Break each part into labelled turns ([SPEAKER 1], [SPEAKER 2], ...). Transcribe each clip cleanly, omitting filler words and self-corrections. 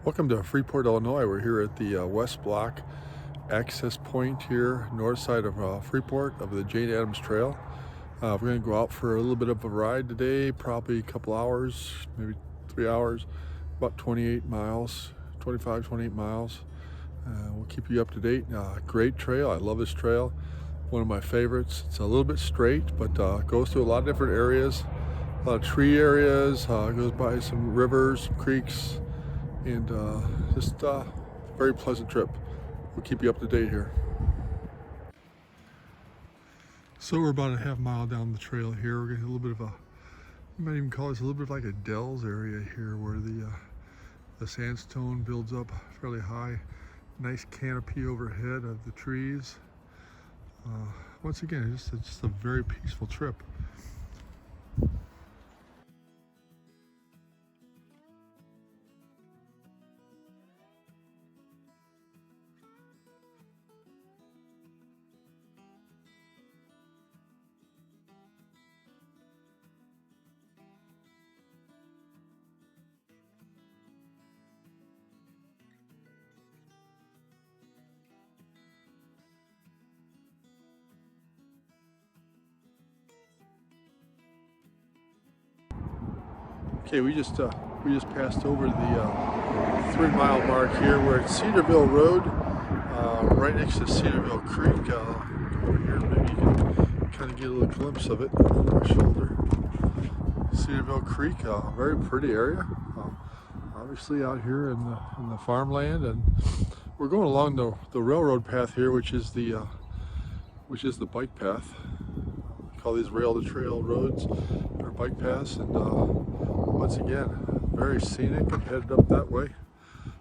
[SPEAKER 1] Welcome to Freeport, Illinois. We're here at the West Block access point here, north side of Freeport, of the Jane Addams Trail. We're going to go out for a little bit of a ride today, probably a couple hours, maybe 3 hours, about 28 miles, 28 miles. We'll keep you up to date. Great trail. I love this trail. One of my favorites. It's a little bit straight, but goes through a lot of different areas, a lot of tree areas, goes by some rivers, some creeks, and just a very pleasant trip. We'll keep you up to date here. So we're about a half mile down the trail here. We're getting a little bit of a, you might even call this a little bit like a dells area here, where the sandstone builds up fairly high. Nice canopy overhead of the trees. Once again, just a very peaceful trip. Okay, we just passed over the 3 mile mark here. We're at Cedarville Road, right next to Cedarville Creek. Over here, maybe you can kind of get a little glimpse of it on my shoulder. Cedarville Creek, very pretty area. Obviously out here in the farmland, and we're going along the railroad path here, which is the bike path. We call these rail to trail roads or bike paths, and once again, very scenic, and headed up that way,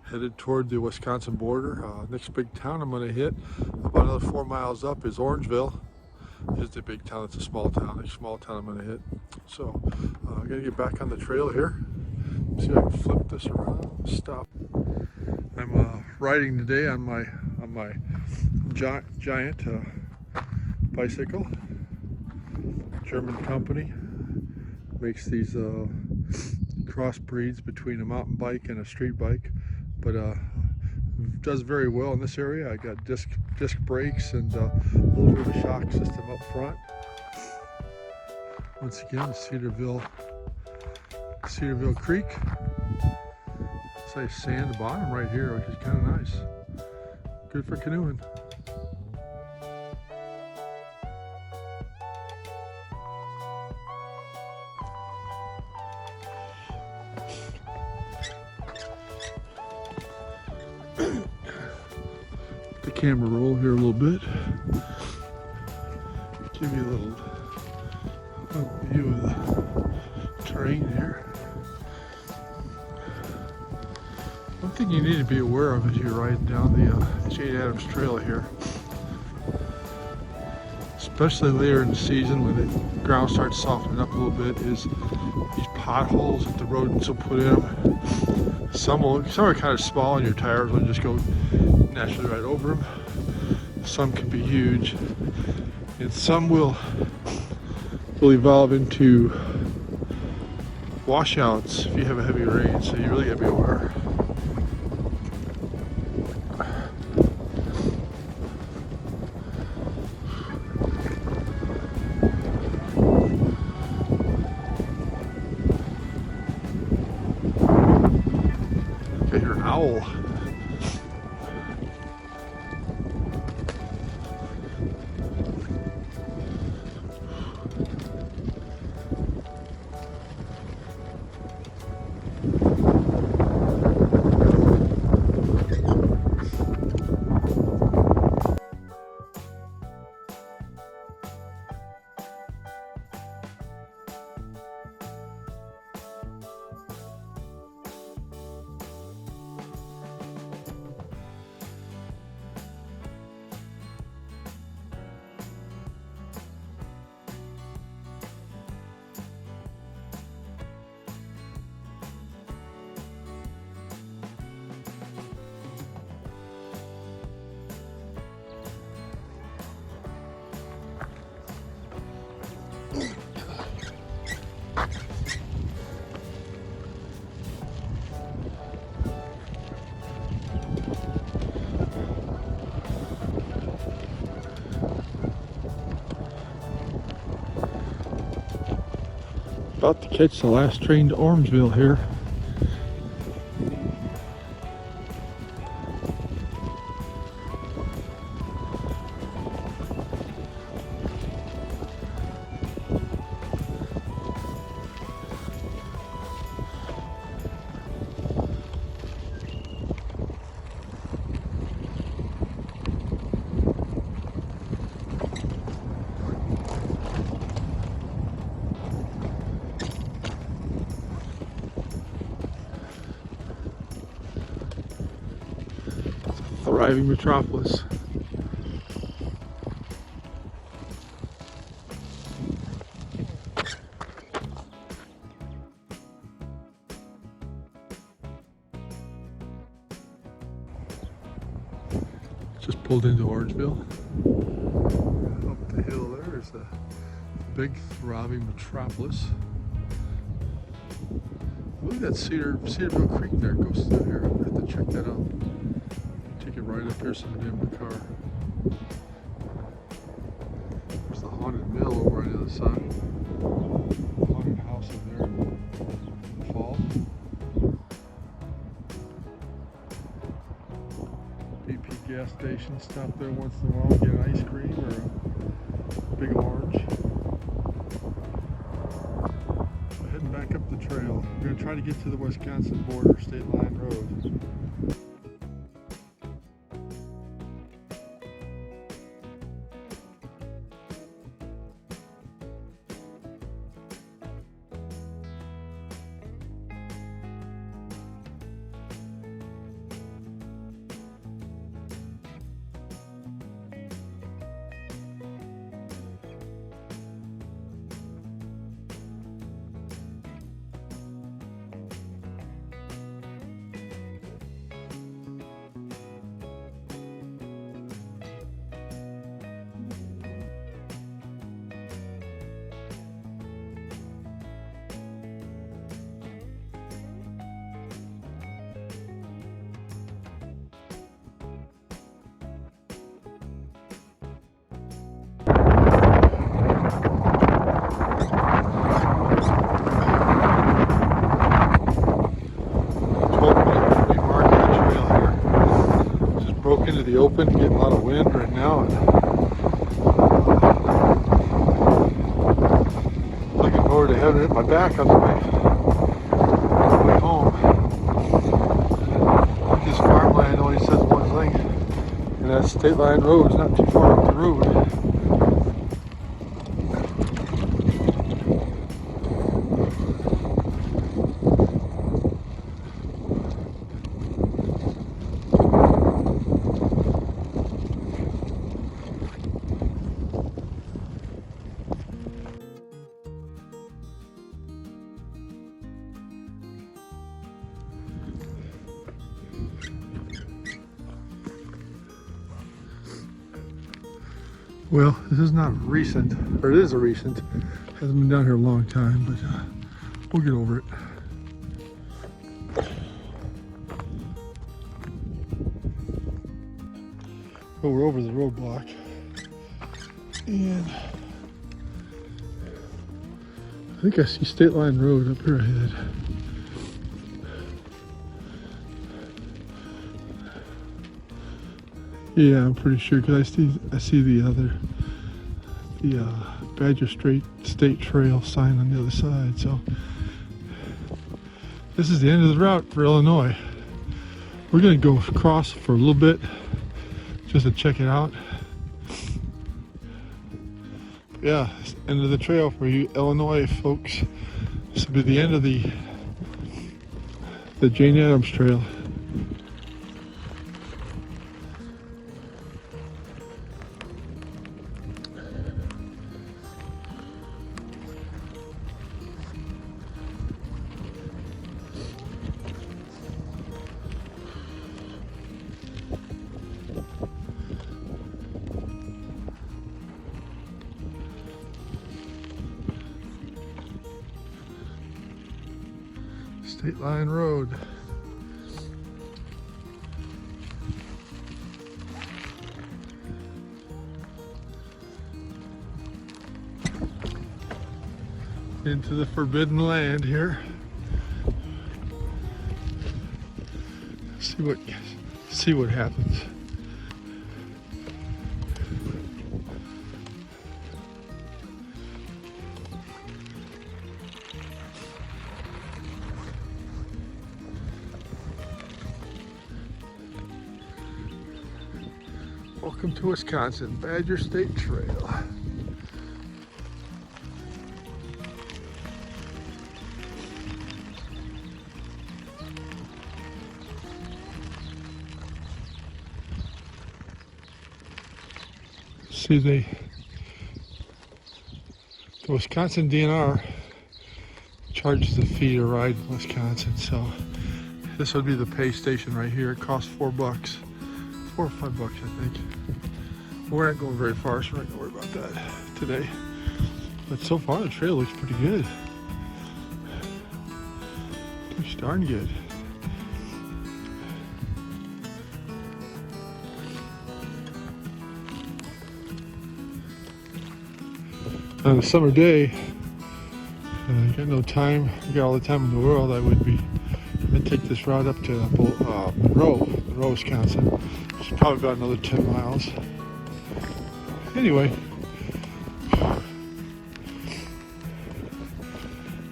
[SPEAKER 1] headed toward the Wisconsin border. Next big town I'm going to hit, about another 4 miles up, is Orangeville. Is the big town. It's a small town. Next small town I'm going to hit. So I'm going to get back on the trail here. See if I can flip this around. Stop. I'm riding today on my giant bicycle. German company makes these crossbreeds between a mountain bike and a street bike, but does very well in this area. I got disc brakes and a little bit of a shock system up front. Once again, Cedarville Creek. It's nice sand at the bottom right here, which is kind of nice. Good for canoeing. The camera roll here a little bit. Give you a little view of the terrain here. One thing you need to be aware of as you're riding down the Jane Addams Trail here, especially later in the season when the ground starts softening up a little bit, is these potholes that the rodents will put in them. Some are kind of small, and your tires will just go naturally right over them. Some can be huge, and some will evolve into washouts if you have a heavy rain, so you really gotta be aware. Okay, you're an owl. About to catch the last train to Orangeville here. Thriving metropolis. Just pulled into Orangeville. Up the hill there is a big throbbing metropolis. I believe that Cedarville Creek there goes through here. I have to check that out. Take it right up here so I can the car. There's the haunted mill over on the other side. Haunted house in there in the fall. BP gas station. Stop there once in a while, get an ice cream or a big orange. So heading back up the trail. We're going to try to get to the Wisconsin border, State Line Road. Into the open, getting a lot of wind right now, and looking forward to having it at my back on the way home. This farmland only says one thing, and that's State Line Road is not too far up the road. Well, this is not recent, or it is a recent. Hasn't been down here a long time, but we'll get over it. Well, we're over the roadblock, and I think I see State Line Road up here ahead. Yeah, I'm pretty sure because I see the Badger State Trail sign on the other side. So this is the end of the route for Illinois. We're gonna go across for a little bit just to check it out. Yeah, end of the trail for you Illinois folks. This will be the end of the Jane Addams Trail. State Line Road. into the forbidden land here. See what happens. Welcome to Wisconsin, Badger State Trail. See, the Wisconsin DNR charges a fee to ride in Wisconsin, so this would be the pay station right here. It costs $4, $4 or $5, I think. We're not going very far, so we're not gonna worry about that today. But so far, the trail looks pretty good. Looks darn good. On a summer day, you got no time, you got all the time in the world, I'd take this route up to Monroe, Wisconsin. It's probably about another 10 miles. Anyway,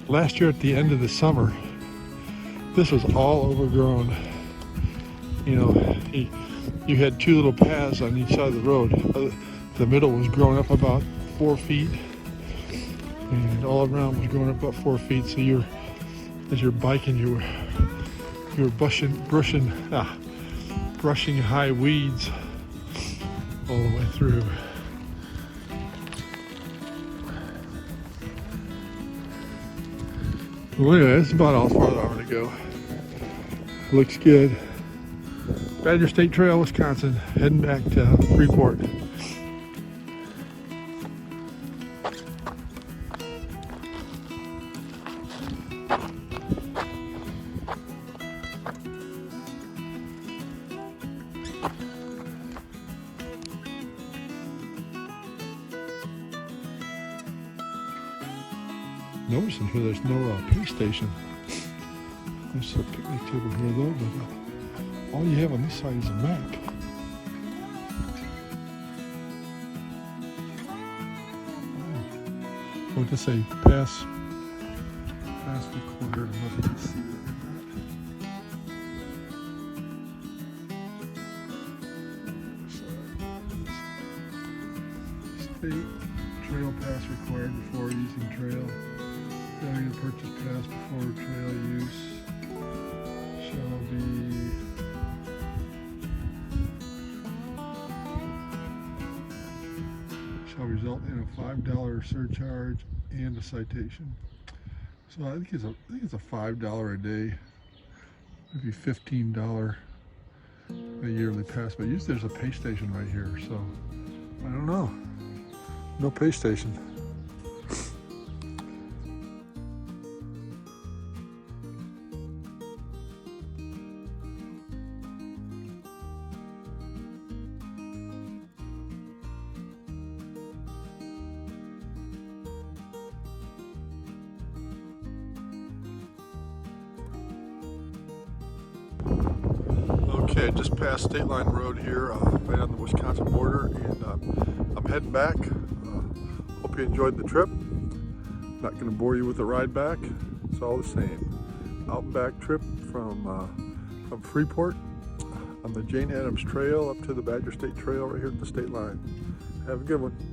[SPEAKER 1] last year at the end of the summer, this was all overgrown. You know, you had two little paths on each side of the road. The middle was grown up about 4 feet. And all around was growing up about 4 feet. So as you're biking, you were brushing high weeds all the way through. Well, anyway, that's about all far I'm gonna go. Looks good. Badger State Trail, Wisconsin, heading back to Freeport. Noticing here there's no pay station. There's a picnic table here though, but all you have on this side is a map. What to say? Pass recorder. I don't know if you can see that or not. State trail pass required before using trail. Failure to purchase pass before trail use shall result in a $5 surcharge and a citation. So I think it's a $5 a day, maybe $15 a yearly pass. But usually there's a pay station right here, so I don't know. No pay station. Okay, just past State Line Road here, right on the Wisconsin border, and I'm heading back. Hope you enjoyed the trip. Not going to bore you with the ride back. It's all the same. Out and back trip from Freeport on the Jane Addams Trail up to the Badger State Trail right here at the state line. Have a good one.